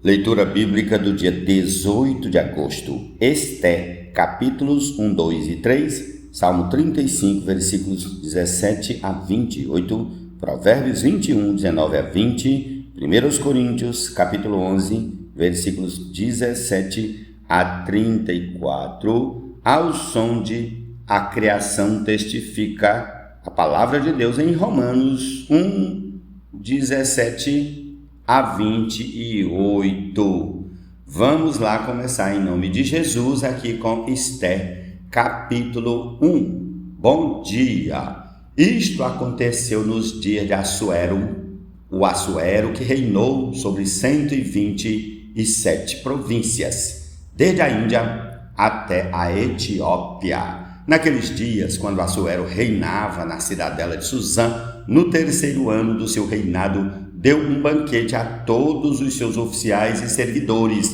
Leitura bíblica do dia 18 de agosto. Esté, capítulos 1, 2 e 3, Salmo 35, versículos 17 a 28, Provérbios 21, 19 a 20, 1 Coríntios, capítulo 11, versículos 17 a 34, ao som de A criação testifica a palavra de Deus em Romanos 1, 17 a 28. Vamos lá começar em nome de Jesus aqui com Esté, capítulo 1. Bom dia! Isto aconteceu nos dias de Assuero, o Assuero que reinou sobre 127 províncias, desde a Índia até a Etiópia. Naqueles dias, quando Assuero reinava na cidadela de Susã, no terceiro ano do seu reinado, deu um banquete a todos os seus oficiais e servidores.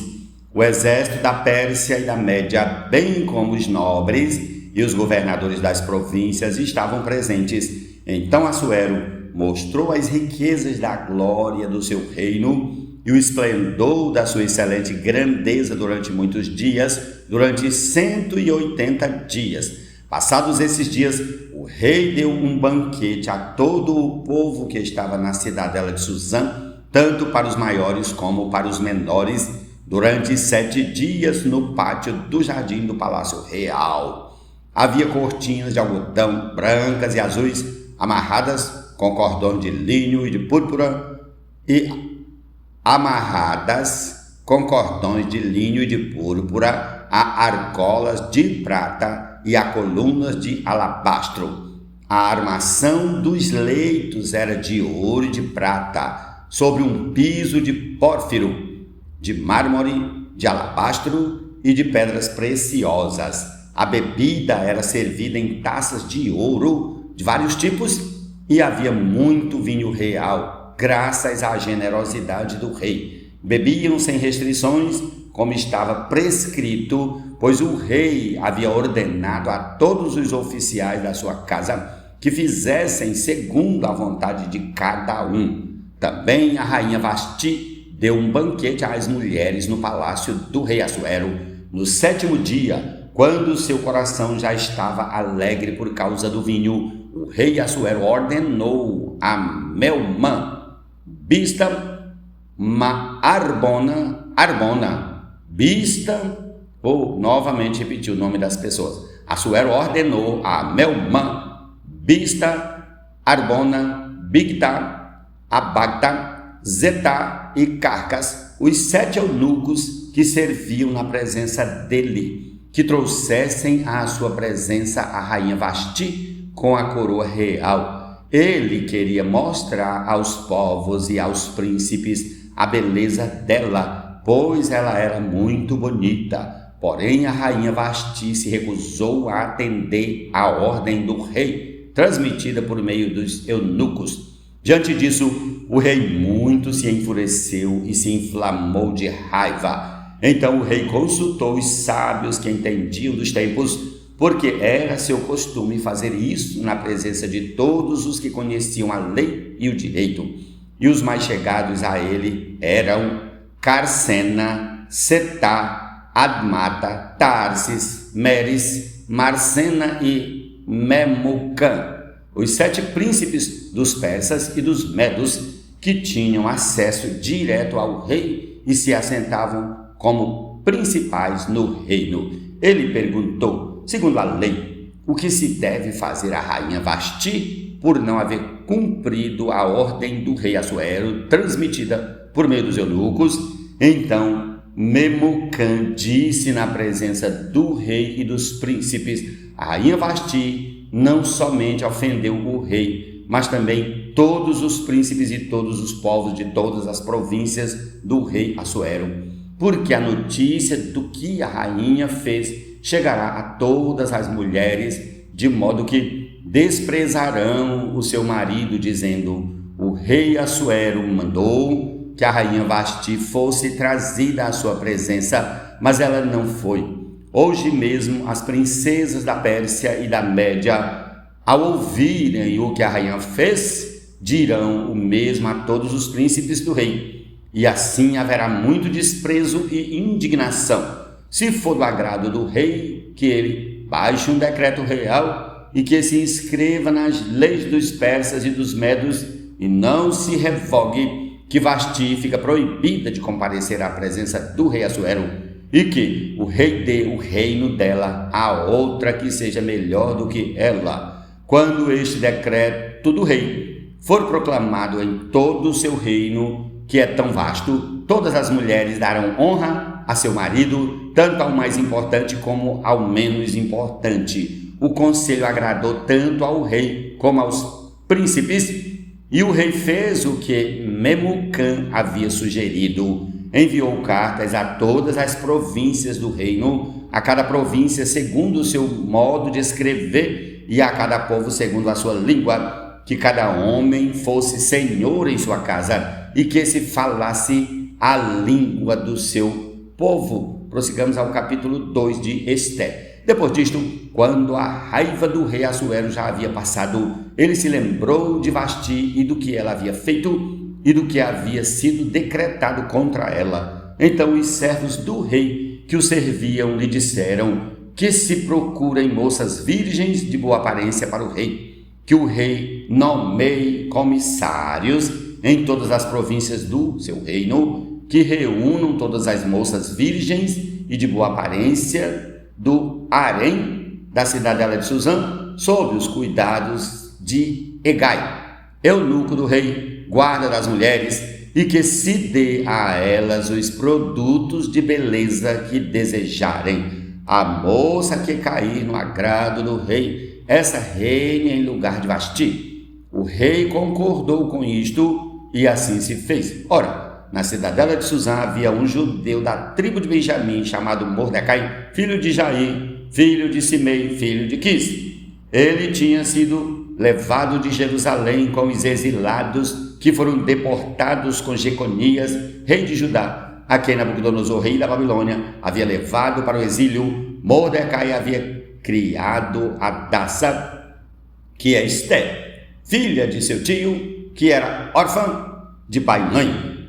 O exército da Pérsia e da Média, bem como os nobres e os governadores das províncias estavam presentes. Então Assuero mostrou as riquezas da glória do seu reino e o esplendor da sua excelente grandeza durante muitos dias, durante 180 dias. Passados esses dias, o rei deu um banquete a todo o povo que estava na cidadela de Susã, tanto para os maiores como para os menores, durante 7 dias no pátio do jardim do Palácio Real. Havia cortinas de algodão brancas e azuis, amarradas com cordões de linho e de púrpura, a argolas de prata e a colunas de alabastro. A armação dos leitos era de ouro e de prata, sobre um piso de pórfiro, de mármore, de alabastro e de pedras preciosas. A bebida era servida em taças de ouro de vários tipos e havia muito vinho real, graças à generosidade do rei. Bebiam sem restrições, como estava prescrito, pois o rei havia ordenado a todos os oficiais da sua casa que fizessem segundo a vontade de cada um. Também a rainha Vasti deu um banquete às mulheres no palácio do rei Assuero. No 7º dia, quando seu coração já estava alegre por causa do vinho, o rei Assuero ordenou a Melmã, Bista, novamente repetiu o nome das pessoas. Assuero ordenou a Melmã, Bista, Arbona, Bigta, Abagta, Zetá e Carcas, os 7 eunucos que serviam na presença dele, que trouxessem à sua presença a rainha Vasti com a coroa real. Ele queria mostrar aos povos e aos príncipes a beleza dela, pois ela era muito bonita. Porém, a rainha Vasti se recusou a atender à ordem do rei, transmitida por meio dos eunucos. Diante disso, o rei muito se enfureceu e se inflamou de raiva. Então o rei consultou os sábios que entendiam dos tempos, porque era seu costume fazer isso na presença de todos os que conheciam a lei e o direito. E os mais chegados a ele eram Carsena, Setá, Admata, Tarsis, Meres, Marsena e Memucã, os 7 príncipes dos persas e dos medos que tinham acesso direto ao rei e se assentavam como principais no reino. Ele perguntou, segundo a lei, o que se deve fazer à rainha Vasti por não haver cumprido a ordem do rei Assuero transmitida por meio dos eunucos. Então Memucã disse na presença do rei e dos príncipes: a rainha Vasti não somente ofendeu o rei, mas também todos os príncipes e todos os povos de todas as províncias do rei Assuero, porque a notícia do que a rainha fez chegará a todas as mulheres, de modo que desprezarão o seu marido, dizendo: o rei Assuero mandou que a rainha Vasti fosse trazida à sua presença, mas ela não foi. Hoje mesmo as princesas da Pérsia e da Média, ao ouvirem o que a rainha fez, dirão o mesmo a todos os príncipes do rei. e assim haverá muito desprezo e indignação. Se for do agrado do rei, que ele baixe um decreto real e que se inscreva nas leis dos persas e dos medos, e não se revogue que Vasti fica proibida de comparecer à presença do rei Assuero, e que o rei dê o reino dela a outra que seja melhor do que ela. Quando este decreto do rei for proclamado em todo o seu reino, que é tão vasto, todas as mulheres darão honra a seu marido, tanto ao mais importante como ao menos importante. O conselho agradou tanto ao rei como aos príncipes, e o rei fez o que Memucã havia sugerido. Enviou cartas a todas as províncias do reino, a cada província segundo o seu modo de escrever e a cada povo segundo a sua língua, que cada homem fosse senhor em sua casa e que se falasse a língua do seu povo. Prossigamos ao capítulo 2 de Esté. Depois disto, quando a raiva do rei Assuero já havia passado, ele se lembrou de Vasti e do que ela havia feito e do que havia sido decretado contra ela. Então os servos do rei que o serviam lhe disseram que se procurem moças virgens de boa aparência para o rei, que o rei nomeie comissários em todas as províncias do seu reino, que reúnam todas as moças virgens e de boa aparência do harém da cidadela de Suzã, sob os cuidados de Hegai, eunuco do rei, guarda das mulheres, e que se dê a elas os produtos de beleza que desejarem. A moça que cair no agrado do rei, essa reine em lugar de Vasti. O rei concordou com isto, e assim se fez. Ora, na cidadela de Suzã havia um judeu da tribo de Benjamim, chamado Mordecai, filho de Jair, filho de Simei, filho de Quis. Ele tinha sido levado de Jerusalém com os exilados que foram deportados com Jeconias, rei de Judá, a quem Nabucodonosor, rei da Babilônia, havia levado para o exílio. Mordecai havia criado Hadassa, que é Esté, filha de seu tio, que era órfã de pai e mãe.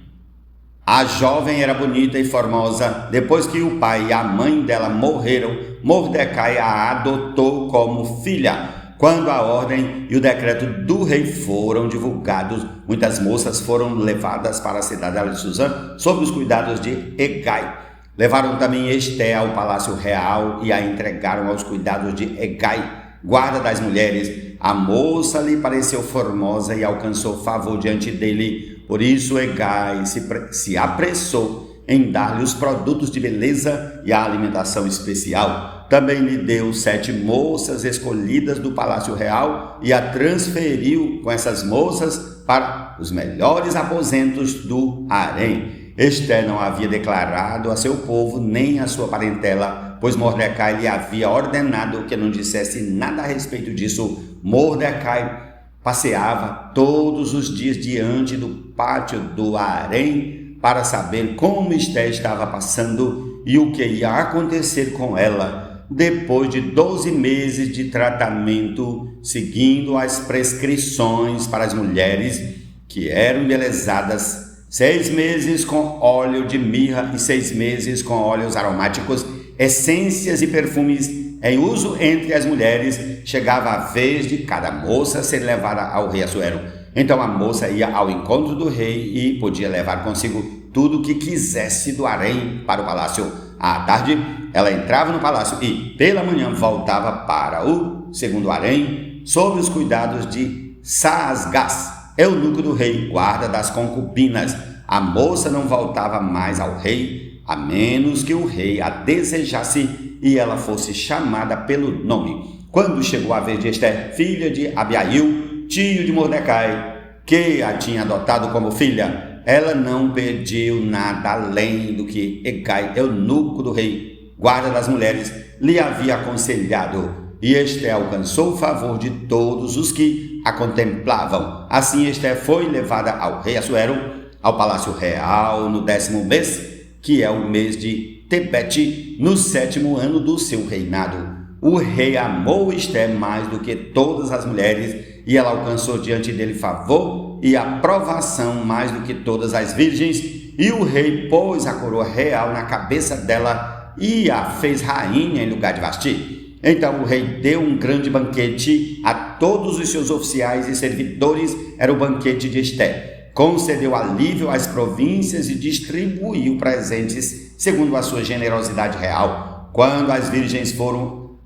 A jovem era bonita e formosa. Depois que o pai e a mãe dela morreram, Mordecai a adotou como filha. Quando a ordem e o decreto do rei foram divulgados, muitas moças foram levadas para a cidadela de Suzã sob os cuidados de Hegai. Levaram também Esté ao palácio real e a entregaram aos cuidados de Hegai, guarda das mulheres. A moça lhe pareceu formosa e alcançou favor diante dele. Por isso Hegai se apressou em dar-lhe os produtos de beleza e a alimentação especial. Também lhe deu 7 moças escolhidas do palácio real e a transferiu com essas moças para os melhores aposentos do harém. Esté não havia declarado a seu povo nem a sua parentela, pois Mordecai lhe havia ordenado que não dissesse nada a respeito disso. Mordecai passeava todos os dias diante do pátio do harém para saber como Esté estava passando e o que ia acontecer com ela. Depois de 12 meses de tratamento, seguindo as prescrições para as mulheres que eram embelezadas, 6 meses com óleo de mirra e 6 meses com óleos aromáticos, essências e perfumes em uso entre as mulheres, chegava a vez de cada moça ser levada ao rei Assuero. Então a moça ia ao encontro do rei e podia levar consigo tudo o que quisesse do harém para o palácio. À tarde, ela entrava no palácio e, pela manhã, voltava para o segundo harém, sob os cuidados de Saasgás, eunuco do rei, guarda das concubinas. A moça não voltava mais ao rei, a menos que o rei a desejasse e ela fosse chamada pelo nome. Quando chegou a vez de Esté, filha de Abiail, tio de Mordecai, que a tinha adotado como filha, ela não pediu nada além do que Hegai, eunuco do rei, guarda das mulheres, lhe havia aconselhado, e Esté alcançou o favor de todos os que a contemplavam. Assim Esté foi levada ao rei Assuero, ao palácio real, no 10º mês, que é o mês de Tebete, no 7º ano do seu reinado. O rei amou Esté mais do que todas as mulheres, e ela alcançou diante dele favor e aprovação mais do que todas as virgens, e o rei pôs a coroa real na cabeça dela e a fez rainha em lugar de Vasti. Então o rei deu um grande banquete a todos os seus oficiais e servidores, era o banquete de Esté. Concedeu alívio às províncias e distribuiu presentes segundo a sua generosidade real. Quando as virgens foram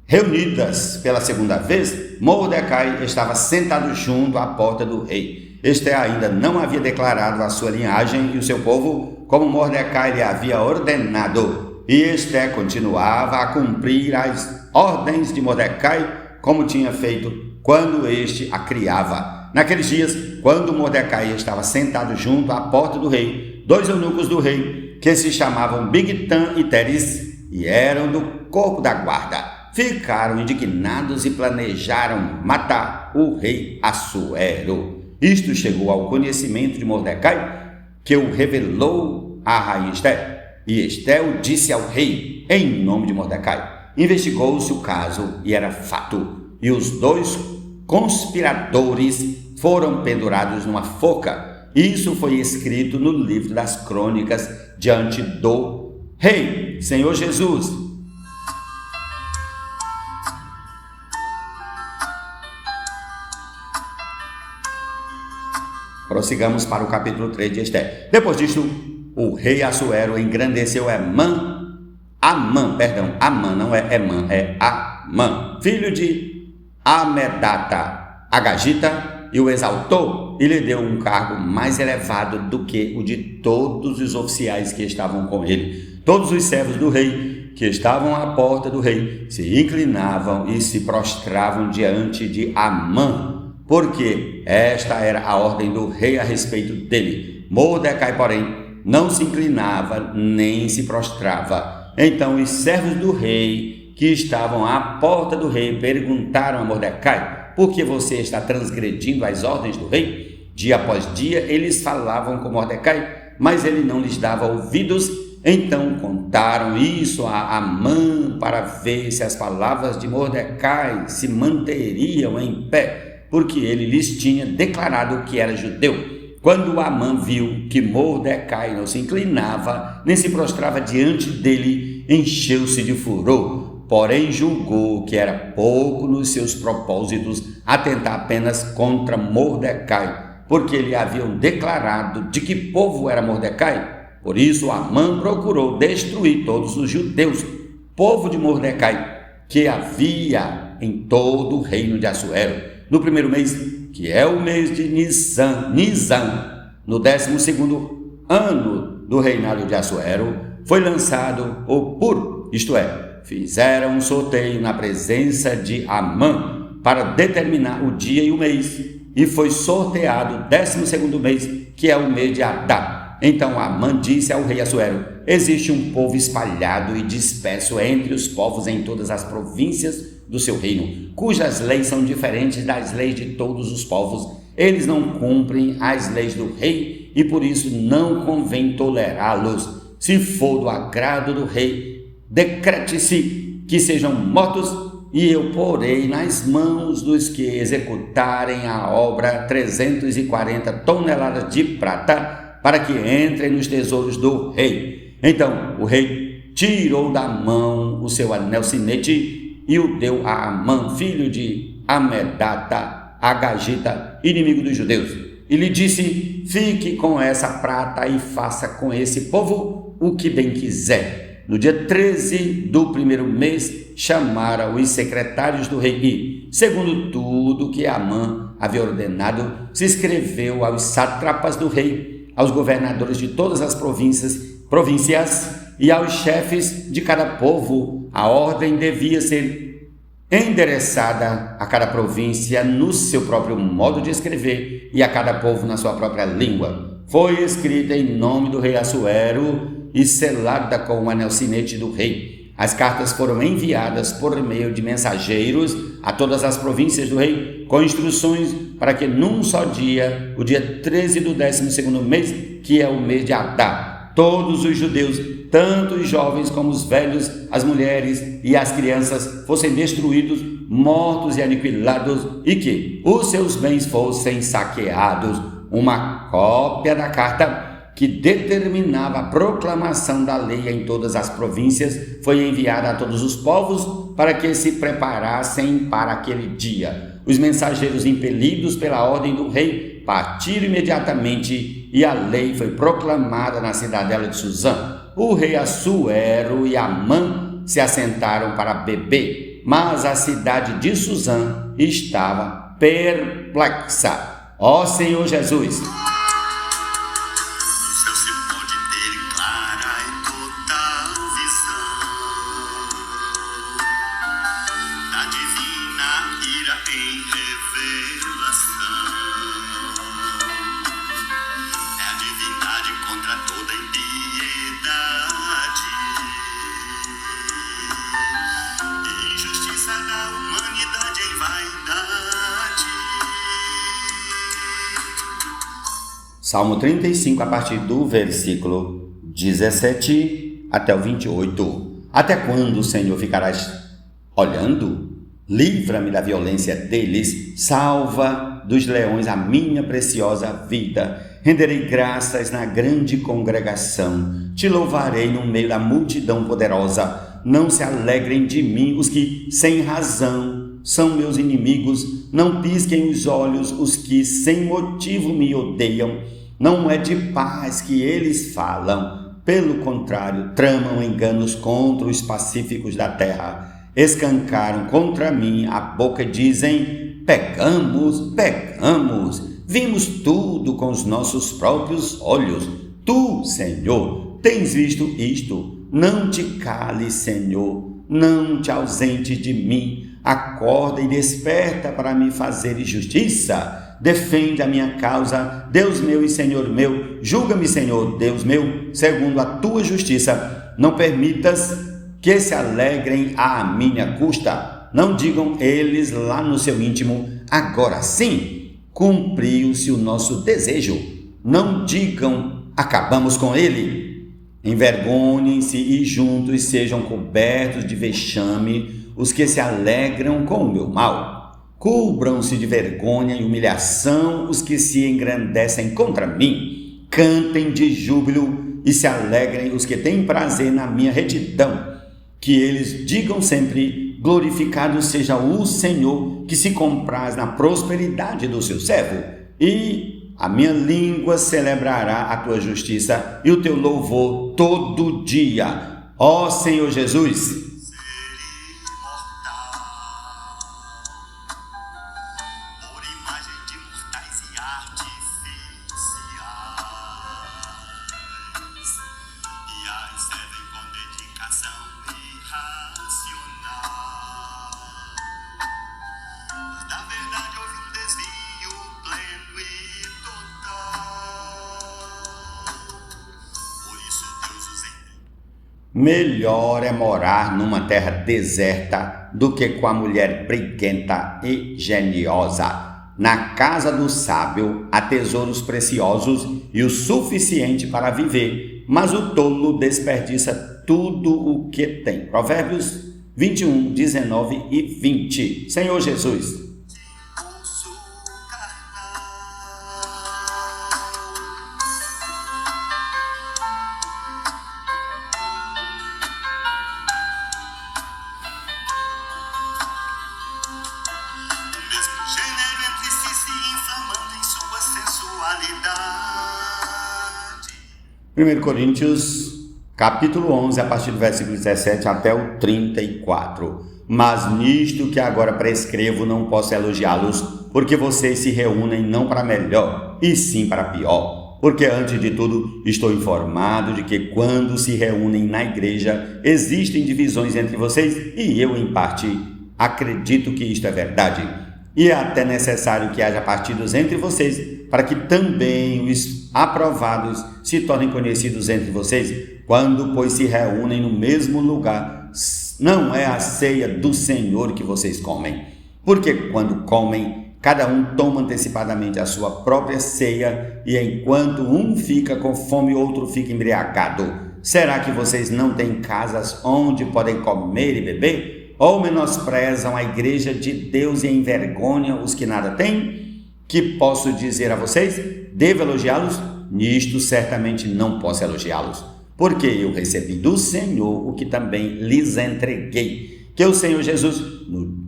reunidas pela segunda vez, Mordecai estava sentado junto à porta do rei. Este ainda não havia declarado a sua linhagem e o seu povo, como Mordecai lhe havia ordenado. E Esté continuava a cumprir as ordens de Mordecai, como tinha feito quando este a criava. Naqueles dias, quando Mordecai estava sentado junto à porta do rei, 2 eunucos do rei, que se chamavam Bigtan e Teres, e eram do corpo da guarda, ficaram indignados e planejaram matar o rei Assuero. Isto chegou ao conhecimento de Mordecai, que o revelou à rainha Esté. E Esté o disse ao rei, em nome de Mordecai. Investigou-se o caso e era fato. E os 2 conspiradores foram pendurados numa forca. Isso foi escrito no livro das crônicas diante do rei. Senhor Jesus, prossigamos para o capítulo 3 de Esté. Depois disto, o rei Assuero engrandeceu Amã, não é Emã, é Amã, filho de Amedata, Agagita, e o exaltou e lhe deu um cargo mais elevado do que o de todos os oficiais que estavam com ele. Todos os servos do rei que estavam à porta do rei se inclinavam e se prostravam diante de Amã, porque esta era a ordem do rei a respeito dele. Mordecai, porém, não se inclinava nem se prostrava. Então os servos do rei que estavam à porta do rei perguntaram a Mordecai: por que você está transgredindo as ordens do rei? Dia após dia eles falavam com Mordecai, mas ele não lhes dava ouvidos. Então contaram isso a Amã para ver se as palavras de Mordecai se manteriam em pé, porque ele lhes tinha declarado que era judeu. Quando Amã viu que Mordecai não se inclinava, nem se prostrava diante dele, encheu-se de furor. Porém julgou que era pouco nos seus propósitos atentar apenas contra Mordecai, porque lhe haviam declarado de que povo era Mordecai. Por isso Amã procurou destruir todos os judeus, povo de Mordecai, que havia em todo o reino de Assuero. No primeiro mês, que é o mês de Nisan, no 12º ano do reinado de Assuero, foi lançado o Pur, isto é, fizeram um sorteio na presença de Amã para determinar o dia e o mês, e foi sorteado o 12º mês, que é o mês de Adá. Então Amã disse ao rei Assuero: existe um povo espalhado e disperso entre os povos em todas as províncias do seu reino, cujas leis são diferentes das leis de todos os povos. Eles não cumprem as leis do rei e por isso não convém tolerá-los. Se for do agrado do rei, decrete-se que sejam mortos, e eu porei nas mãos dos que executarem a obra 340 toneladas de prata, para que entrem nos tesouros do rei. Então o rei tirou da mão o seu anel sinete e o deu a Amã, filho de Amedata, Agagita, inimigo dos judeus, e lhe disse: fique com essa prata e faça com esse povo o que bem quiser. No dia 13 do primeiro mês, chamaram os secretários do rei e, segundo tudo que Amã havia ordenado, se escreveu aos sátrapas do rei, aos governadores de todas as províncias e aos chefes de cada povo. A ordem devia ser endereçada a cada província no seu próprio modo de escrever e a cada povo na sua própria língua. Foi escrita em nome do rei Assuero e selada com o anel sinete do rei. As cartas foram enviadas por meio de mensageiros a todas as províncias do rei, com instruções para que num só dia, o dia 13 do 12º mês, que é o mês de Adá, todos os judeus, tanto os jovens como os velhos, as mulheres e as crianças, fossem destruídos, mortos e aniquilados, e que os seus bens fossem saqueados. Uma cópia da carta que determinava a proclamação da lei em todas as províncias, foi enviada a todos os povos para que se preparassem para aquele dia. Os mensageiros, impelidos pela ordem do rei, partiram imediatamente e a lei foi proclamada na cidadela de Suzã. O rei Assuero e Amã se assentaram para beber, mas a cidade de Suzã estava perplexa. Ó Senhor Jesus! Salmo 35, a partir do versículo 17 até o 28. Até quando, Senhor, ficarás olhando? Livra-me da violência deles, salva dos leões a minha preciosa vida. Renderei graças na grande congregação, te louvarei no meio da multidão poderosa. Não se alegrem de mim os que, sem razão, são meus inimigos. Não pisquem os olhos os que, sem motivo, me odeiam. Não é de paz que eles falam, pelo contrário, tramam enganos contra os pacíficos da terra. Escancaram contra mim a boca e dizem: pecamos, vimos tudo com os nossos próprios olhos. Tu, Senhor, tens visto isto. Não te cales, Senhor, não te ausentes de mim. Acorda e desperta para me fazer justiça. Defende a minha causa, Deus meu e Senhor meu. Julga-me, Senhor, Deus meu, segundo a tua justiça. Não permitas que se alegrem à minha custa. Não digam eles lá no seu íntimo: agora sim, cumpriu-se o nosso desejo. Não digam: acabamos com ele. Envergonhem-se e juntos sejam cobertos de vexame os que se alegram com o meu mal. Cubram-se de vergonha e humilhação os que se engrandecem contra mim. Cantem de júbilo e se alegrem os que têm prazer na minha retidão. Que eles digam sempre: glorificado seja o Senhor, que se compraz na prosperidade do seu servo. E a minha língua celebrará a tua justiça e o teu louvor todo dia. Ó Senhor Jesus! Melhor é morar numa terra deserta do que com a mulher briguenta e geniosa. Na casa do sábio há tesouros preciosos e o suficiente para viver, mas o tolo desperdiça tudo o que tem. Provérbios 21, 19 e 20. Senhor Jesus. Primeiro Coríntios, capítulo 11, a partir do versículo 17 até o 34. Mas nisto que agora prescrevo não posso elogiá-los, porque vocês se reúnem não para melhor, e sim para pior. Porque antes de tudo estou informado de que quando se reúnem na igreja existem divisões entre vocês, e eu em parte acredito que isto é verdade. E é até necessário que haja partidos entre vocês, para que também os aprovados se tornem conhecidos entre vocês. Quando, pois, se reúnem no mesmo lugar, não é a ceia do Senhor que vocês comem. Porque quando comem, cada um toma antecipadamente a sua própria ceia, e enquanto um fica com fome, o outro fica embriagado. Será que vocês não têm casas onde podem comer e beber? Ou menosprezam a igreja de Deus e envergonham os que nada têm? Que posso dizer a vocês? Devo elogiá-los? nisto certamente não posso elogiá-los, porque eu recebi do Senhor o que também lhes entreguei, que o Senhor Jesus,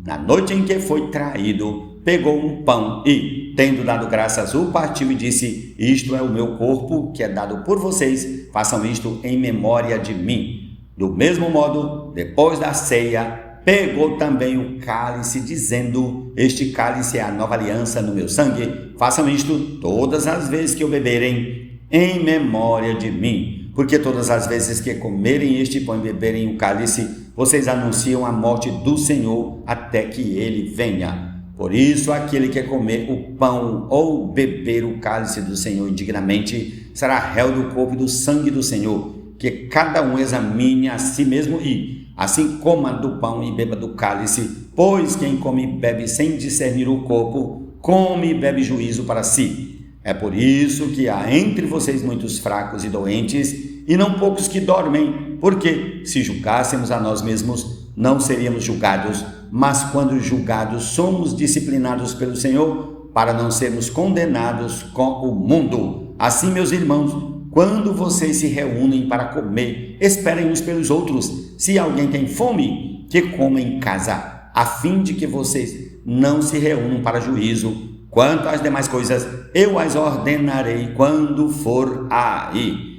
na noite em que foi traído, pegou um pão e, tendo dado graças, o partiu e disse: isto é o meu corpo, que é dado por vocês, façam isto em memória de mim. Do mesmo modo, depois da ceia, pegou também o cálice, dizendo: este cálice é a nova aliança no meu sangue, façam isto todas as vezes que o beberem, em memória de mim. Porque todas as vezes que comerem este pão e beberem o cálice, vocês anunciam a morte do Senhor até que ele venha. Por isso, aquele que comer o pão ou beber o cálice do Senhor indignamente será réu do corpo e do sangue do Senhor. Que cada um examine a si mesmo e, assim, coma do pão e beba do cálice, pois quem come e bebe sem discernir o corpo, come e bebe juízo para si. É por isso que há entre vocês muitos fracos e doentes, e não poucos que dormem, porque se julgássemos a nós mesmos, não seríamos julgados, mas quando julgados, somos disciplinados pelo Senhor, para não sermos condenados com o mundo. Assim, meus irmãos, quando vocês se reúnem para comer, esperem uns pelos outros. Se alguém tem fome, que coma em casa, a fim de que vocês não se reúnam para juízo. Quanto às demais coisas, eu as ordenarei quando for aí.